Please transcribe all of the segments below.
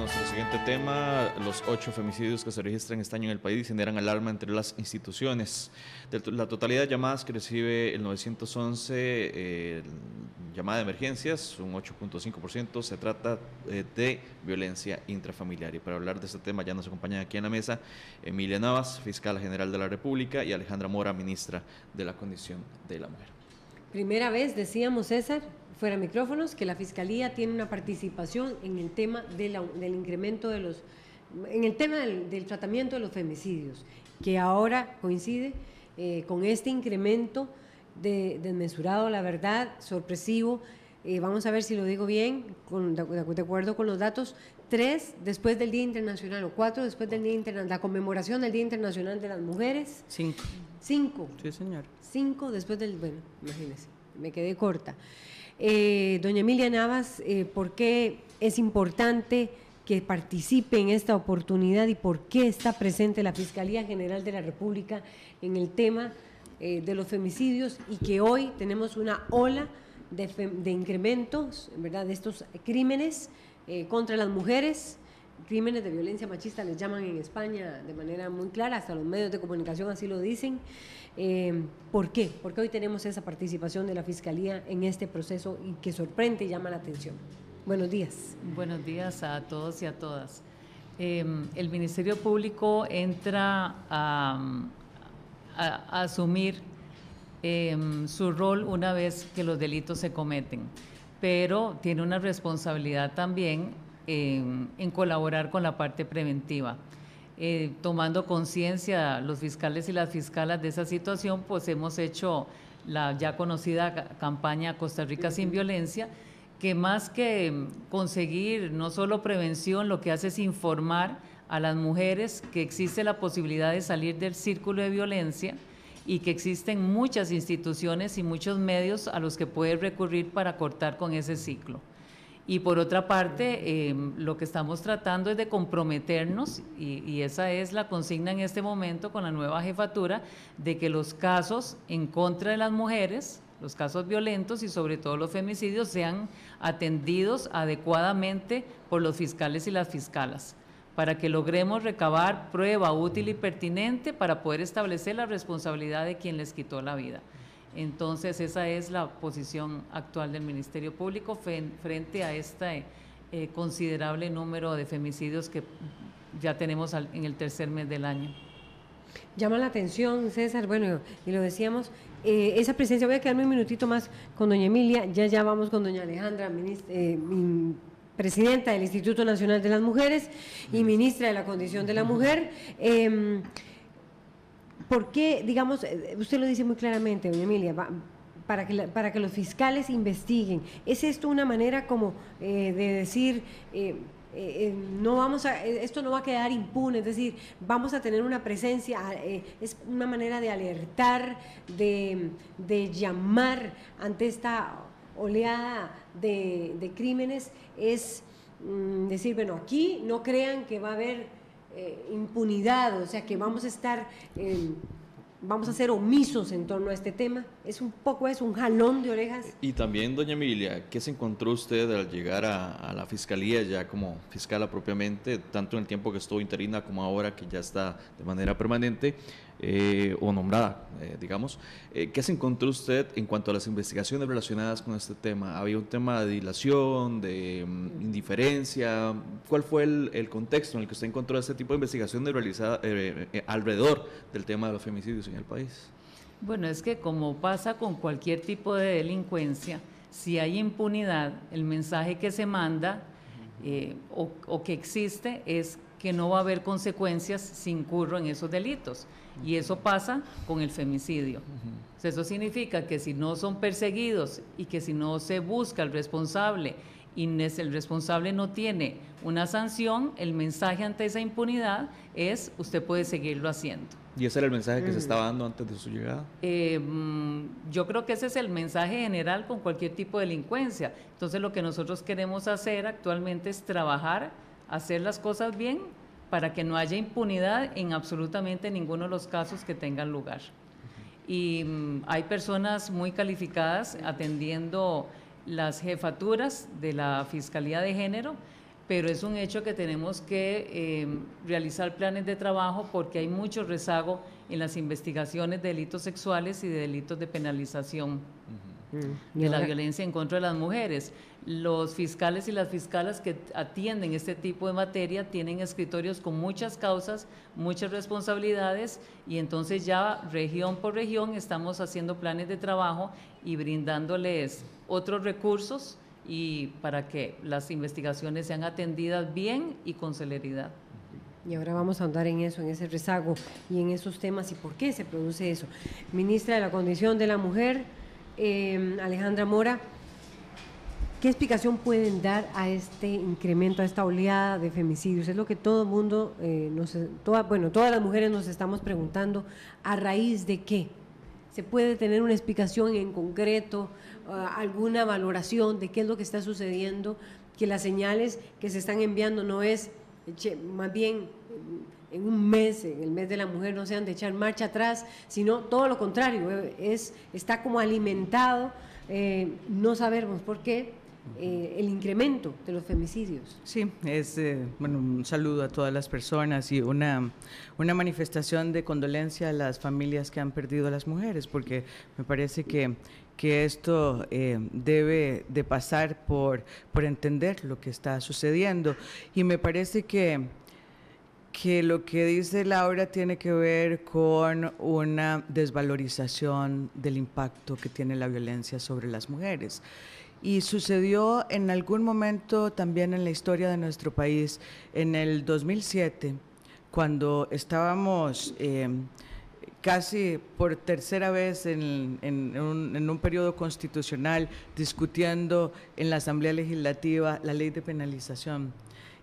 nuestro siguiente tema. Los 8 femicidios que se registran este año en el país generan alarma entre las instituciones. De la totalidad de llamadas que recibe el 911, llamada de emergencias, un 8.5%, se trata de violencia intrafamiliar. Y para hablar de este tema ya nos acompañan aquí en la mesa Emilia Navas, fiscal general de la República, y Alejandra Mora, ministra de la Condición de la Mujer. Primera vez, decíamos, César, fuera de micrófonos, que la Fiscalía tiene una participación en el tema del incremento de los, en el tema del tratamiento de los femicidios, que ahora coincide con este incremento desmesurado, la verdad, sorpresivo. Vamos a ver si lo digo bien, de acuerdo con los datos, 3 después del Día Internacional o 4 después del Día Internacional, la conmemoración del Día Internacional de las Mujeres. 5. 5. Sí, señor. 5 después del, bueno, imagínense, me quedé corta. Doña Emilia Navas, ¿por qué es importante que participe en esta oportunidad y por qué está presente la Fiscalía General de la República en el tema de los femicidios y que hoy tenemos una ola de incrementos, ¿verdad?, de estos crímenes contra las mujeres, crímenes de violencia machista les llaman en España de manera muy clara, hasta los medios de comunicación así lo dicen. ¿Por qué? Porque hoy tenemos esa participación de la Fiscalía en este proceso y que sorprende y llama la atención. Buenos días. Buenos días a todos y a todas. El Ministerio Público entra a asumir su rol una vez que los delitos se cometen, pero tiene una responsabilidad también en colaborar con la parte preventiva. Tomando conciencia los fiscales y las fiscalas de esa situación, pues hemos hecho la ya conocida campaña Costa Rica sin violencia, que más que conseguir no solo prevención, lo que hace es informar a las mujeres que existe la posibilidad de salir del círculo de violencia y que existen muchas instituciones y muchos medios a los que puede recurrir para cortar con ese ciclo. Y por otra parte, lo que estamos tratando es de comprometernos, y esa es la consigna en este momento con la nueva jefatura, de que los casos en contra de las mujeres, los casos violentos y sobre todo los femicidios, sean atendidos adecuadamente por los fiscales y las fiscalas, para que logremos recabar prueba útil y pertinente para poder establecer la responsabilidad de quien les quitó la vida. Entonces, esa es la posición actual del Ministerio Público frente a este considerable número de femicidios que ya tenemos en el tercer mes del año. Llama la atención, César, bueno, y lo decíamos, esa presencia, voy a quedarme un minutito más con doña Emilia, ya vamos con doña Alejandra, presidenta del Instituto Nacional de las Mujeres y ministra de la Condición de la Mujer. ¿Por qué, digamos, usted lo dice muy claramente, doña Emilia, para que los fiscales investiguen? ¿Es esto una manera como de decir, esto no va a quedar impune, es decir, vamos a tener una presencia, es una manera de alertar, de llamar ante esta oleada de crímenes, es decir, bueno, aquí no crean que va a haber impunidad, o sea que vamos a estar, vamos a ser omisos en torno a este tema? Es un jalón de orejas. Y también, doña Emilia, ¿qué se encontró usted al llegar a la Fiscalía ya como fiscala propiamente, tanto en el tiempo que estuvo interina como ahora que ya está de manera permanente o nombrada, digamos? ¿Qué se encontró usted en cuanto a las investigaciones relacionadas con este tema? ¿Había un tema de dilación, de indiferencia? ¿Cuál fue el contexto en el que usted encontró este tipo de investigaciones realizadas alrededor del tema de los femicidios en el país? Bueno, es que como pasa con cualquier tipo de delincuencia, si hay impunidad, el mensaje que se manda o que existe es que no va a haber consecuencias si incurro en esos delitos. Y eso pasa con el femicidio. O sea, eso significa que si no son perseguidos y que si no se busca al responsable y el responsable no tiene una sanción, el mensaje ante esa impunidad es: usted puede seguirlo haciendo. ¿Y ese era el mensaje que se estaba dando antes de su llegada? Yo creo que ese es el mensaje general con cualquier tipo de delincuencia. Entonces, lo que nosotros queremos hacer actualmente es trabajar, hacer las cosas bien para que no haya impunidad en absolutamente ninguno de los casos que tengan lugar. Y hay personas muy calificadas atendiendo las jefaturas de la Fiscalía de Género. pero es un hecho que tenemos que realizar planes de trabajo porque hay mucho rezago en las investigaciones de delitos sexuales y de delitos de penalización de la violencia en contra de las mujeres. Los fiscales y las fiscalas que atienden este tipo de materia tienen escritorios con muchas causas, muchas responsabilidades, y entonces ya región por región estamos haciendo planes de trabajo y brindándoles otros recursos y para que las investigaciones sean atendidas bien y con celeridad. Y ahora vamos a andar en eso, en ese rezago y en esos temas y por qué se produce eso. Ministra de la Condición de la Mujer, Alejandra Mora, ¿qué explicación pueden dar a este incremento, a esta oleada de femicidios? Es lo que todo el mundo, todas las mujeres nos estamos preguntando, ¿a raíz de qué? ¿Se puede tener una explicación en concreto, alguna valoración de qué es lo que está sucediendo? Que las señales que se están enviando no es, más bien, en un mes, en el mes de la mujer, no sean de echar marcha atrás, sino todo lo contrario, está como alimentado, no sabemos por qué, el incremento de los femicidios. Sí, un saludo a todas las personas y una manifestación de condolencia a las familias que han perdido a las mujeres, porque me parece que esto debe de pasar por entender lo que está sucediendo, y me parece que lo que dice Laura tiene que ver con una desvalorización del impacto que tiene la violencia sobre las mujeres. Y sucedió en algún momento también en la historia de nuestro país, en el 2007, cuando estábamos casi por tercera vez en un periodo constitucional discutiendo en la Asamblea Legislativa la ley de penalización.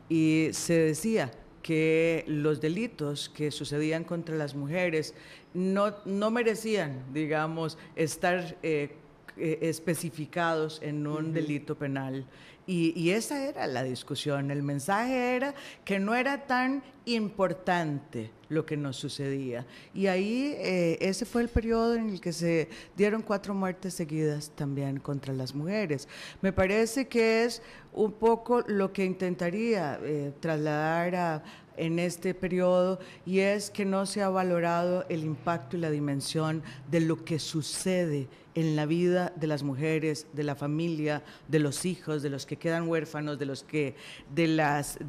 Y se decía que los delitos que sucedían contra las mujeres no merecían, digamos, estar especificados en un delito penal. Y esa era la discusión. El mensaje era que no era tan importante lo que nos sucedía. Y ahí ese fue el periodo en el que se dieron 4 muertes seguidas también contra las mujeres. Me parece que es un poco lo que intentaría trasladar en este periodo, y es que no se ha valorado el impacto y la dimensión de lo que sucede en la vida de las mujeres, de la familia, de los hijos, de los que quedan huérfanos, de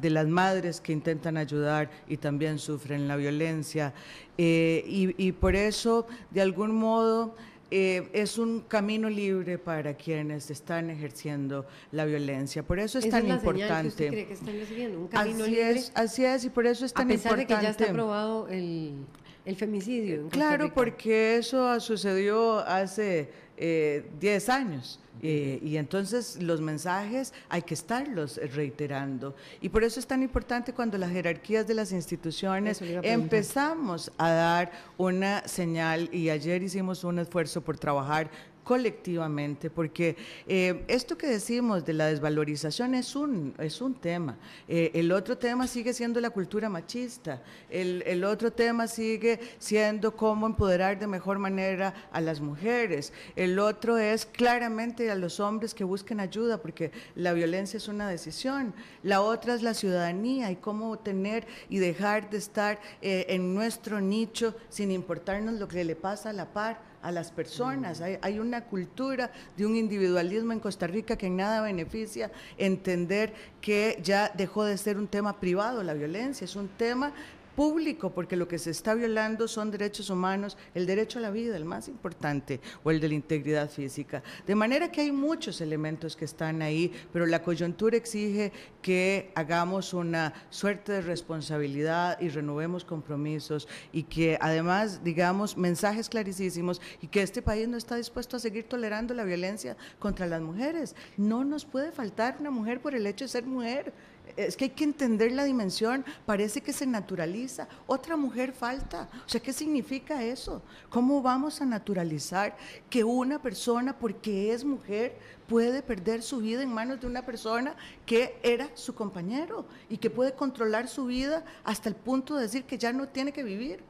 las madres que intentan ayudar y también sufren la violencia. Y por eso, de algún modo, es un camino libre para quienes están ejerciendo la violencia. Por eso es tan importante. ¿Usted cree que están recibiendo un camino libre? Así es, y por eso es tan importante. A pesar de que ya está aprobado el femicidio en Costa Claro, Rica. porque eso sucedió hace 10 años. Y entonces los mensajes hay que estarlos reiterando, y por eso es tan importante cuando las jerarquías de las instituciones empezamos a dar una señal, y ayer hicimos un esfuerzo por trabajar colectivamente, porque esto que decimos de la desvalorización es un tema. El otro tema sigue siendo la cultura machista, el otro tema sigue siendo cómo empoderar de mejor manera a las mujeres, el otro es claramente a los hombres que busquen ayuda, porque la violencia es una decisión, la otra es la ciudadanía y cómo tener y dejar de estar en nuestro nicho sin importarnos lo que le pasa a la par a las personas. Hay una cultura de un individualismo en Costa Rica que en nada beneficia entender que ya dejó de ser un tema privado la violencia, es un tema público, porque lo que se está violando son derechos humanos, el derecho a la vida, el más importante, o el de la integridad física. De manera que hay muchos elementos que están ahí, pero la coyuntura exige que hagamos una suerte de responsabilidad y renovemos compromisos, y que además digamos mensajes clarísimos, y que este país no está dispuesto a seguir tolerando la violencia contra las mujeres. No nos puede faltar una mujer por el hecho de ser mujer. Es que hay que entender la dimensión, parece que se naturaliza, otra mujer falta, o sea, ¿qué significa eso? ¿Cómo vamos a naturalizar que una persona, porque es mujer, puede perder su vida en manos de una persona que era su compañero y que puede controlar su vida hasta el punto de decir que ya no tiene que vivir?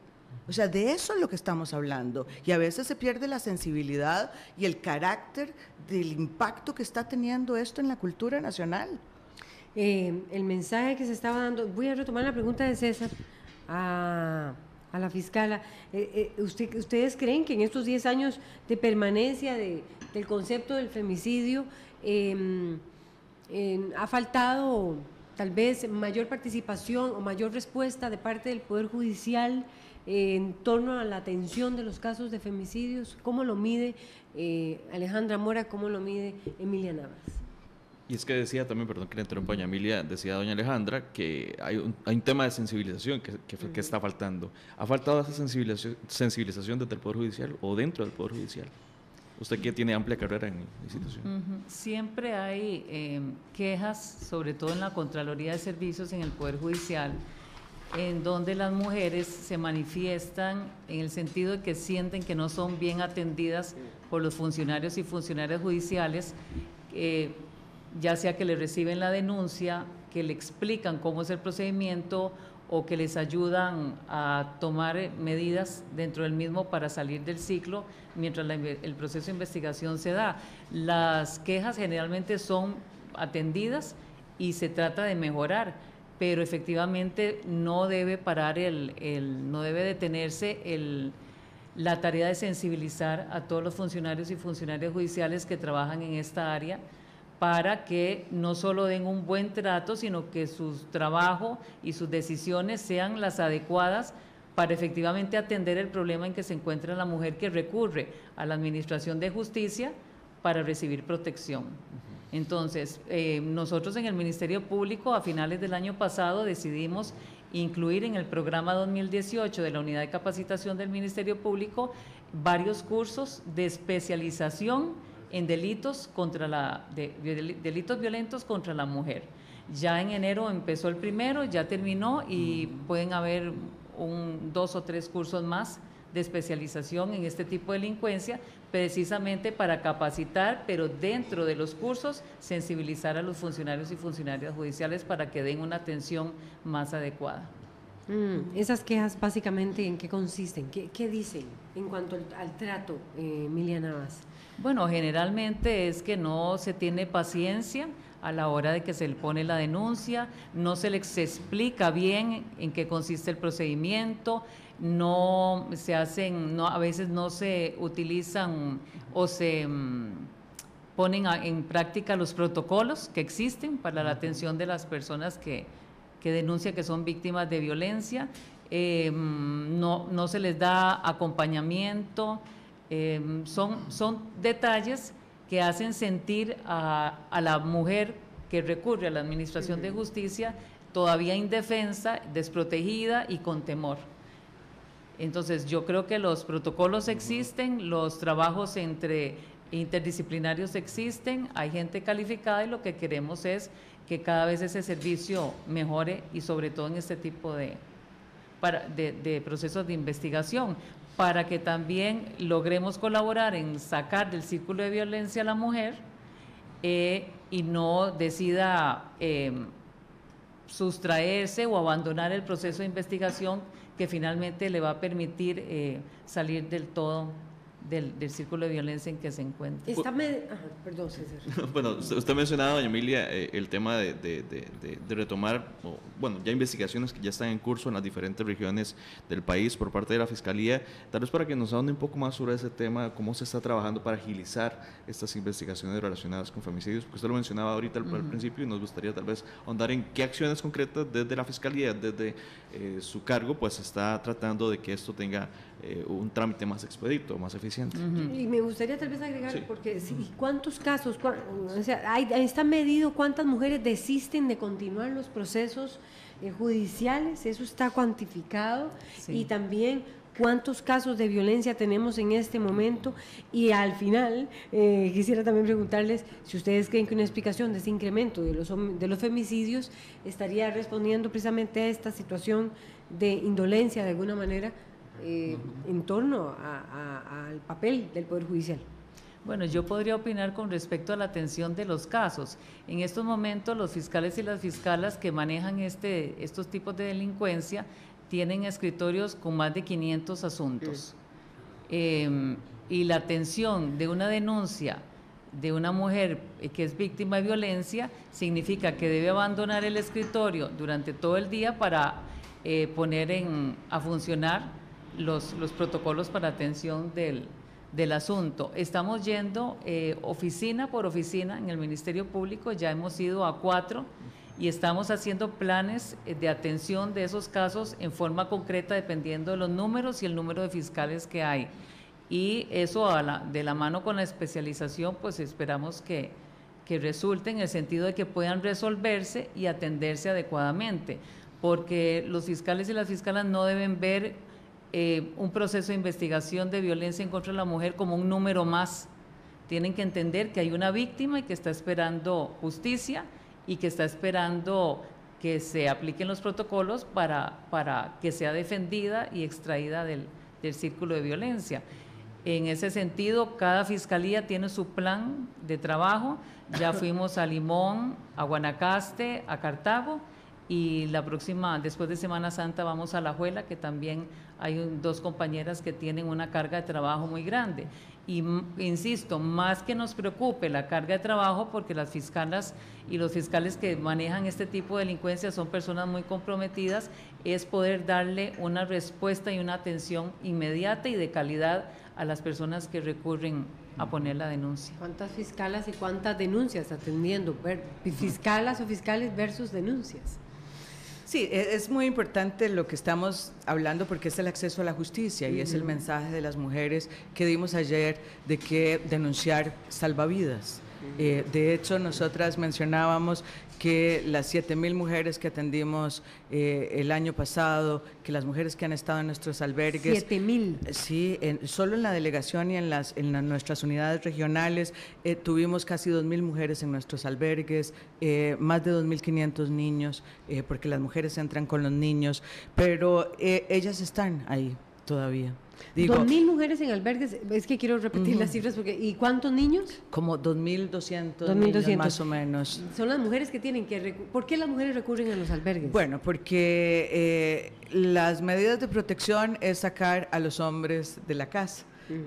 O sea, de eso es lo que estamos hablando, y a veces se pierde la sensibilidad y el carácter del impacto que está teniendo esto en la cultura nacional. el mensaje que se estaba dando, voy a retomar la pregunta de César a la fiscala. ¿Ustedes creen que en estos 10 años de permanencia del concepto del femicidio ha faltado tal vez mayor participación o mayor respuesta de parte del Poder Judicial en torno a la atención de los casos de femicidios? ¿Cómo lo mide Alejandra Mora? ¿Cómo lo mide Emilia Navas? Y es que decía también, perdón que le interrumpa doña Emilia, decía doña Alejandra que hay un tema de sensibilización que está faltando. ¿Ha faltado esa sensibilización desde el Poder Judicial o dentro del Poder Judicial? Usted que tiene amplia carrera en la institución. Siempre hay quejas, sobre todo en la Contraloría de Servicios en el Poder Judicial, en donde las mujeres se manifiestan en el sentido de que sienten que no son bien atendidas por los funcionarios y funcionarias judiciales, ya sea que le reciben la denuncia, que le explican cómo es el procedimiento o que les ayudan a tomar medidas dentro del mismo para salir del ciclo mientras el proceso de investigación se da. Las quejas generalmente son atendidas y se trata de mejorar, pero efectivamente no debe parar no debe detenerse la tarea de sensibilizar a todos los funcionarios y funcionarias judiciales que trabajan en esta área, para que no solo den un buen trato, sino que su trabajo y sus decisiones sean las adecuadas para efectivamente atender el problema en que se encuentra la mujer que recurre a la Administración de Justicia para recibir protección. Entonces, nosotros en el Ministerio Público a finales del año pasado decidimos incluir en el programa 2018 de la Unidad de Capacitación del Ministerio Público varios cursos de especialización en delitos delitos violentos contra la mujer. Ya en enero empezó el primero, ya terminó y pueden haber 2 o 3 cursos más de especialización en este tipo de delincuencia, precisamente para capacitar, pero dentro de los cursos sensibilizar a los funcionarios y funcionarias judiciales para que den una atención más adecuada. Esas quejas básicamente ¿en qué consisten? ¿Qué dicen en cuanto al trato, Emilia Navas? Bueno, generalmente es que no se tiene paciencia a la hora de que se le pone la denuncia, no se les explica bien en qué consiste el procedimiento, a veces no se utilizan o se ponen en práctica los protocolos que existen para la atención de las personas que denuncian que son víctimas de violencia, no se les da acompañamiento. Son detalles que hacen sentir a la mujer que recurre a la Administración de Justicia todavía indefensa, desprotegida y con temor. Entonces, yo creo que los protocolos existen, los trabajos interdisciplinarios existen, hay gente calificada y lo que queremos es que cada vez ese servicio mejore y sobre todo en este tipo de procesos de investigación, para que también logremos colaborar en sacar del círculo de violencia a la mujer y no decida sustraerse o abandonar el proceso de investigación que finalmente le va a permitir salir del todo del círculo de violencia en que se encuentra. Perdón, César. Bueno, usted mencionaba, doña Emilia, el tema de retomar, ya investigaciones que ya están en curso en las diferentes regiones del país por parte de la Fiscalía. Tal vez para que nos hable un poco más sobre ese tema, cómo se está trabajando para agilizar estas investigaciones relacionadas con femicidios, porque usted lo mencionaba ahorita al principio y nos gustaría tal vez ahondar en qué acciones concretas desde la Fiscalía, desde su cargo, pues está tratando de que esto tenga un trámite más expedito, más eficiente. Y me gustaría tal vez agregar, porque ¿cuántos casos? ¿Está medido cuántas mujeres desisten de continuar los procesos judiciales? ¿Eso está cuantificado? Sí. Y también cuántos casos de violencia tenemos en este momento. Y al final, quisiera también preguntarles si ustedes creen que una explicación de ese incremento de los femicidios estaría respondiendo precisamente a esta situación de indolencia de alguna manera en torno al papel del Poder Judicial. Bueno, yo podría opinar con respecto a la atención de los casos. En estos momentos los fiscales y las fiscalas que manejan estos tipos de delincuencia tienen escritorios con más de 500 asuntos. Y la atención de una denuncia de una mujer que es víctima de violencia significa que debe abandonar el escritorio durante todo el día para poner a funcionar los protocolos para atención del asunto. Estamos yendo oficina por oficina en el Ministerio Público, ya hemos ido a 4 y estamos haciendo planes de atención de esos casos en forma concreta dependiendo de los números y el número de fiscales que hay. Y eso de la mano con la especialización, pues esperamos que resulte en el sentido de que puedan resolverse y atenderse adecuadamente, porque los fiscales y las fiscalas no deben ver un proceso de investigación de violencia en contra de la mujer como un número más. Tienen que entender que hay una víctima y que está esperando justicia y que está esperando que se apliquen los protocolos para que sea defendida y extraída del círculo de violencia. En ese sentido, cada fiscalía tiene su plan de trabajo. Ya fuimos a Limón, a Guanacaste, a Cartago, y la próxima, después de Semana Santa, vamos a Alajuela, que también hay 2 compañeras que tienen una carga de trabajo muy grande. Y insisto, más que nos preocupe la carga de trabajo, porque las fiscalas y los fiscales que manejan este tipo de delincuencia son personas muy comprometidas, es poder darle una respuesta y una atención inmediata y de calidad a las personas que recurren a poner la denuncia. ¿Cuántas fiscalas y cuántas denuncias atendiendo? Fiscalas o fiscales versus denuncias. Sí, es muy importante lo que estamos hablando porque es el acceso a la justicia y es el mensaje de las mujeres que dimos ayer de que denunciar salva vidas. De hecho, nosotras mencionábamos que las 7,000 mujeres que atendimos el año pasado, que las mujeres que han estado en nuestros albergues… 7,000. Sí, solo en la delegación y en nuestras unidades regionales tuvimos casi 2,000 mujeres en nuestros albergues, más de 2,500 niños, porque las mujeres entran con los niños, pero ellas están ahí todavía. Digo, 2,000 mujeres en albergues, es que quiero repetir las cifras, porque ¿y cuántos niños? Como 2,200 niños más o menos. Son las mujeres que tienen que… ¿Por qué las mujeres recurren a los albergues? Bueno, porque las medidas de protección es sacar a los hombres de la casa.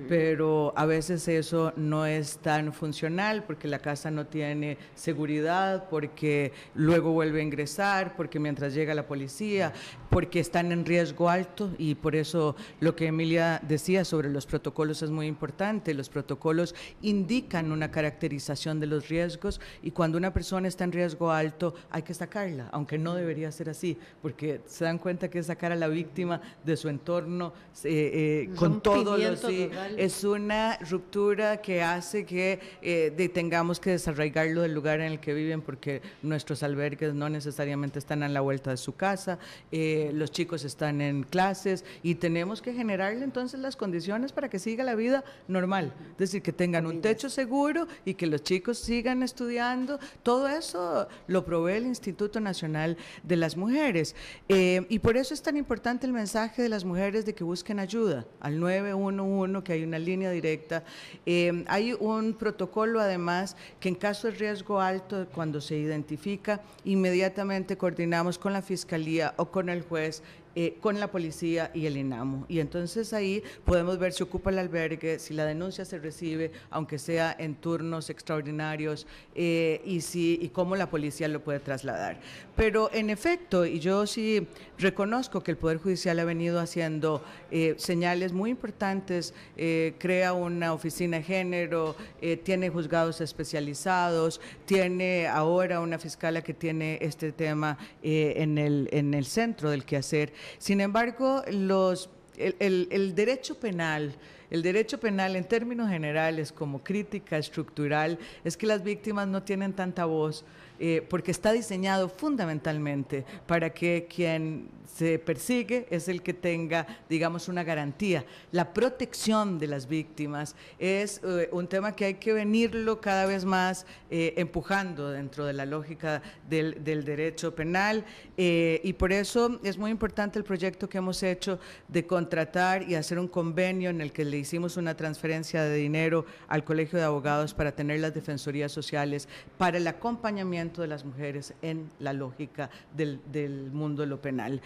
Pero a veces eso no es tan funcional porque la casa no tiene seguridad, porque luego vuelve a ingresar, porque mientras llega la policía, porque están en riesgo alto, y por eso lo que Emilia decía sobre los protocolos es muy importante. Los protocolos indican una caracterización de los riesgos y cuando una persona está en riesgo alto hay que sacarla, aunque no debería ser así, porque se dan cuenta que es sacar a la víctima de su entorno con todo lo sí. Es una ruptura que hace que tengamos que desarraigarlo del lugar en el que viven, porque nuestros albergues no necesariamente están a la vuelta de su casa, los chicos están en clases y tenemos que generarle entonces las condiciones para que siga la vida normal, es decir, que tengan un techo seguro y que los chicos sigan estudiando. Todo eso lo provee el Instituto Nacional de las Mujeres, y por eso es tan importante el mensaje de las mujeres de que busquen ayuda al 911, que hay una línea directa. Hay un protocolo además que en caso de riesgo alto, cuando se identifica, inmediatamente coordinamos con la Fiscalía o con el juez, con la policía y el INAMU, y entonces ahí podemos ver si ocupa el albergue, si la denuncia se recibe, aunque sea en turnos extraordinarios, y cómo la policía lo puede trasladar. Pero en efecto, y yo sí reconozco que el Poder Judicial ha venido haciendo señales muy importantes, crea una oficina de género, tiene juzgados especializados, tiene ahora una fiscala que tiene este tema en el centro del quehacer. Sin embargo, el derecho penal en términos generales, como crítica estructural, es que las víctimas no tienen tanta voz, porque está diseñado fundamentalmente para que quien se persigue es el que tenga, digamos, una garantía. La protección de las víctimas es un tema que hay que venirlo cada vez más empujando dentro de la lógica del derecho penal, y por eso es muy importante el proyecto que hemos hecho de contratar y hacer un convenio en el que le hicimos una transferencia de dinero al Colegio de Abogados para tener las defensorías sociales para el acompañamiento de las mujeres en la lógica del mundo de lo penal.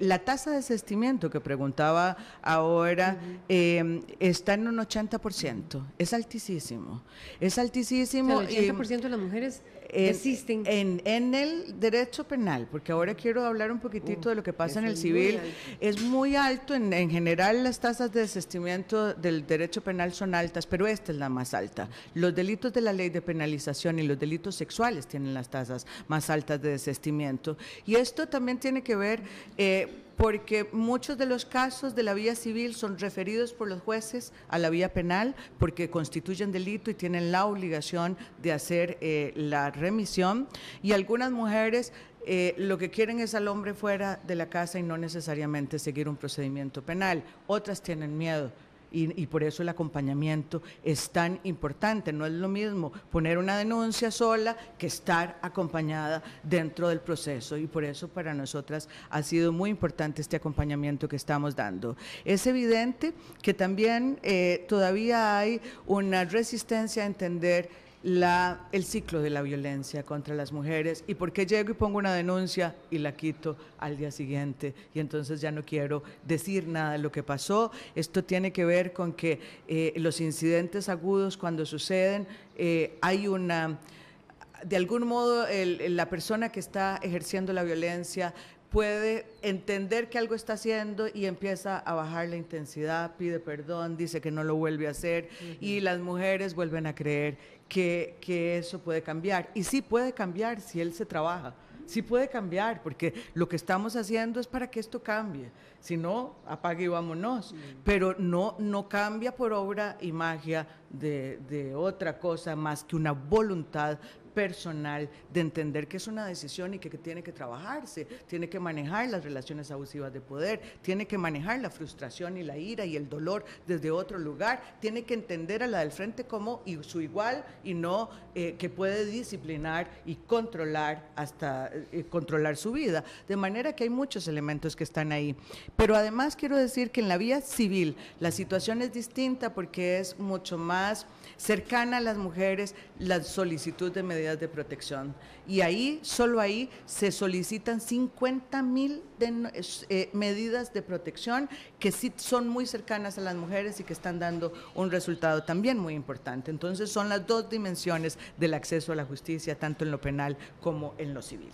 La tasa de desistimiento que preguntaba ahora está en un 80%, es altísimo. Es altísimo. O sea, el 80% de las mujeres desisten. En el derecho penal, porque ahora quiero hablar un poquitito de lo que pasa en el civil, es muy alto, en general las tasas de desistimiento del derecho penal son altas, pero esta es la más alta. Los delitos de la ley de penalización y los delitos sexuales tienen las tasas más altas de desistimiento, y esto también tiene que ver porque muchos de los casos de la vía civil son referidos por los jueces a la vía penal porque constituyen delito y tienen la obligación de hacer la remisión, y algunas mujeres lo que quieren es al hombre fuera de la casa y no necesariamente seguir un procedimiento penal. Otras tienen miedo. Y por eso el acompañamiento es tan importante. No es lo mismo poner una denuncia sola que estar acompañada dentro del proceso, y por eso para nosotras ha sido muy importante este acompañamiento que estamos dando. Es evidente que también todavía hay una resistencia a entender el ciclo de la violencia contra las mujeres, y por qué llego y pongo una denuncia y la quito al día siguiente y entonces ya no quiero decir nada de lo que pasó. Esto tiene que ver con que los incidentes agudos, cuando suceden, hay una, de algún modo la persona que está ejerciendo la violencia puede entender que algo está haciendo y empieza a bajar la intensidad, pide perdón, dice que no lo vuelve a hacer, y las mujeres vuelven a creer que eso puede cambiar. Y sí puede cambiar si él se trabaja, sí puede cambiar, porque lo que estamos haciendo es para que esto cambie. Si no, apague y vámonos. Pero no cambia por obra y magia de otra cosa más que una voluntad personal de entender que es una decisión y que tiene que trabajarse, tiene que manejar las relaciones abusivas de poder, tiene que manejar la frustración y la ira y el dolor desde otro lugar, tiene que entender a la del frente como su igual y no que puede disciplinar y controlar hasta controlar su vida. De manera que hay muchos elementos que están ahí. Pero además quiero decir que en la vía civil la situación es distinta porque es mucho más cercana a las mujeres la solicitud de medidas de protección, y ahí, solo ahí, se solicitan 50,000 medidas de protección que sí son muy cercanas a las mujeres y que están dando un resultado también muy importante. Entonces son las dos dimensiones del acceso a la justicia, tanto en lo penal como en lo civil.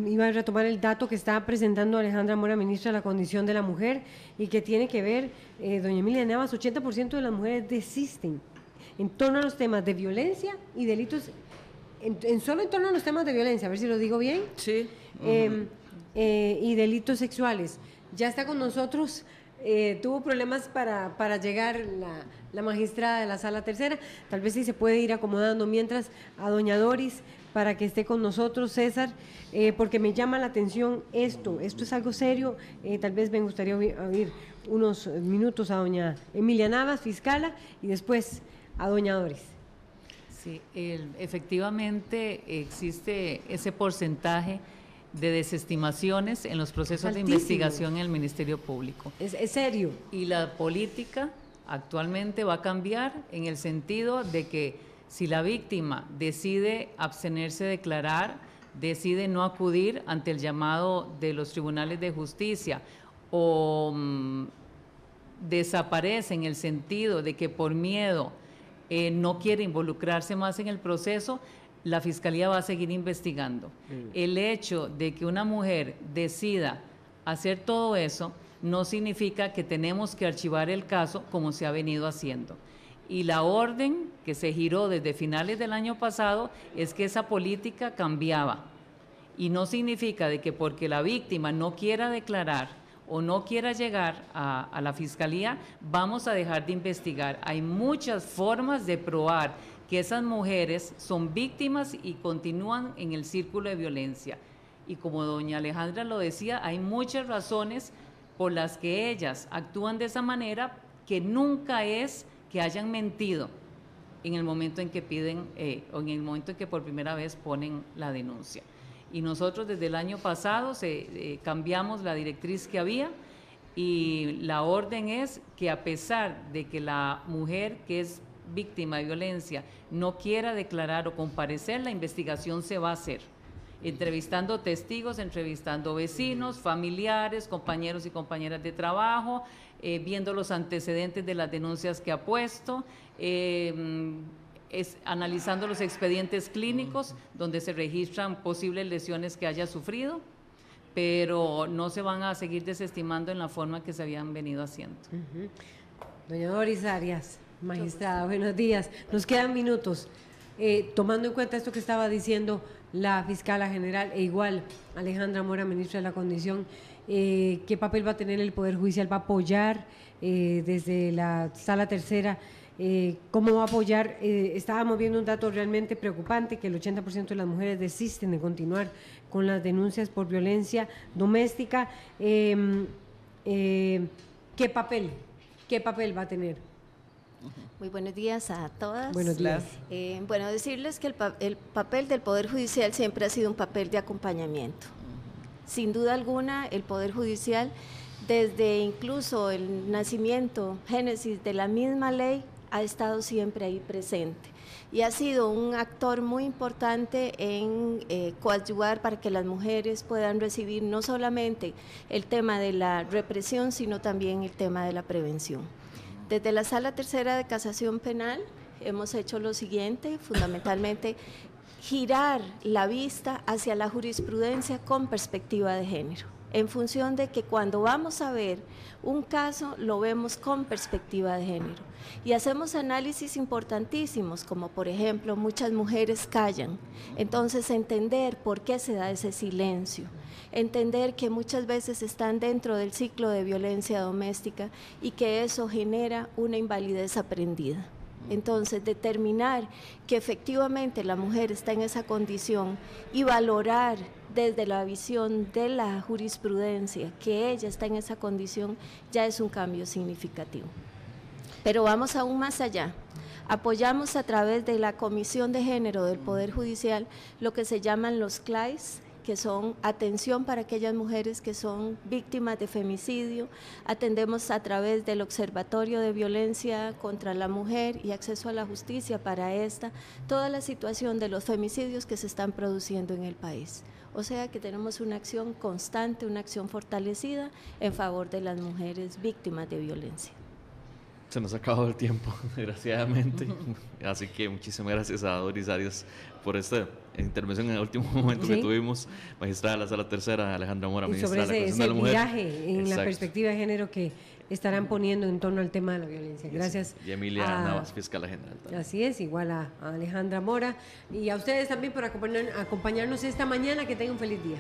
Iba a retomar el dato que está presentando Alejandra Mora, ministra de la Condición de la Mujer, y que tiene que ver, doña Emilia Navas, 80% de las mujeres desisten en torno a los temas de violencia y delitos, solo en torno a los temas de violencia, a ver si lo digo bien. Sí. Y delitos sexuales. Ya está con nosotros, tuvo problemas para llegar la magistrada de la Sala Tercera, tal vez sí se puede ir acomodando mientras a doña Doris para que esté con nosotros, César, porque me llama la atención esto es algo serio. Tal vez me gustaría oír unos minutos a doña Emilia Navas, fiscala, y después a doña Doris. Sí, efectivamente existe ese porcentaje de desestimaciones en los procesos de investigación en el Ministerio Público. Es serio. Y la política actualmente va a cambiar en el sentido de que si la víctima decide abstenerse de declarar, decide no acudir ante el llamado de los tribunales de justicia o desaparece en el sentido de que por miedo no quiere involucrarse más en el proceso, la Fiscalía va a seguir investigando. El hecho de que una mujer decida hacer todo eso no significa que tenemos que archivar el caso como se ha venido haciendo. Y la orden que se giró desde finales del año pasado es que esa política cambiaba. Y no significa de que porque la víctima no quiera declarar o no quiera llegar a la Fiscalía, vamos a dejar de investigar. Hay muchas formas de probar que esas mujeres son víctimas y continúan en el círculo de violencia. Y como doña Alejandra lo decía, hay muchas razones por las que ellas actúan de esa manera, que nunca es que hayan mentido en el momento en que piden o en el momento en que por primera vez ponen la denuncia. Y nosotros desde el año pasado cambiamos la directriz que había, y la orden es que a pesar de que la mujer que es víctima de violencia no quiera declarar o comparecer, la investigación se va a hacer. entrevistando testigos, entrevistando vecinos, familiares, compañeros y compañeras de trabajo, viendo los antecedentes de las denuncias que ha puesto, analizando los expedientes clínicos donde se registran posibles lesiones que haya sufrido, pero no se van a seguir desestimando en la forma que se habían venido haciendo. Doña Doris Arias, magistrada, buenos días. Nos quedan minutos. Tomando en cuenta esto que estaba diciendo la fiscala general e igual Alejandra Mora, ministra de la Condición, ¿qué papel va a tener el Poder Judicial? ¿Va a apoyar desde la Sala Tercera? ¿Cómo va a apoyar? Estábamos viendo un dato realmente preocupante, que el 80% de las mujeres desisten de continuar con las denuncias por violencia doméstica. ¿Qué papel va a tener? Muy buenos días a todas. Buenos días. Bueno, decirles que el papel del Poder Judicial siempre ha sido un papel de acompañamiento. Sin duda alguna, el Poder Judicial, desde incluso el nacimiento, génesis de la misma ley, ha estado siempre ahí presente y ha sido un actor muy importante en coadyuvar para que las mujeres puedan recibir no solamente el tema de la represión, sino también el tema de la prevención. Desde la Sala Tercera de Casación Penal hemos hecho lo siguiente, fundamentalmente girar la vista hacia la jurisprudencia con perspectiva de género, en función de que cuando vamos a ver un caso lo vemos con perspectiva de género y hacemos análisis importantísimos, como por ejemplo muchas mujeres callan, entonces entender por qué se da ese silencio, entender que muchas veces están dentro del ciclo de violencia doméstica y que eso genera una invalidez aprendida. Entonces, determinar que efectivamente la mujer está en esa condición y valorar desde la visión de la jurisprudencia que ella está en esa condición ya es un cambio significativo. Pero vamos aún más allá. Apoyamos a través de la Comisión de Género del Poder Judicial lo que se llaman los CLAIS, que son atención para aquellas mujeres que son víctimas de femicidio. Atendemos a través del Observatorio de Violencia contra la Mujer y Acceso a la Justicia para toda la situación de los femicidios que se están produciendo en el país. O sea que tenemos una acción constante, una acción fortalecida en favor de las mujeres víctimas de violencia. Se nos ha acabado el tiempo, desgraciadamente. Así que muchísimas gracias a Doris Arias por esta intervención en el último momento que tuvimos. Magistrada de la Sala Tercera, Alejandra Mora, ministra de la Condición de la Mujer. Sobre ese viraje en la perspectiva de género que estarán poniendo en torno al tema de la violencia. Gracias. Y Emilia Navas, fiscal general. Así es, igual a Alejandra Mora. Y a ustedes también por acompañarnos esta mañana. Que tengan un feliz día.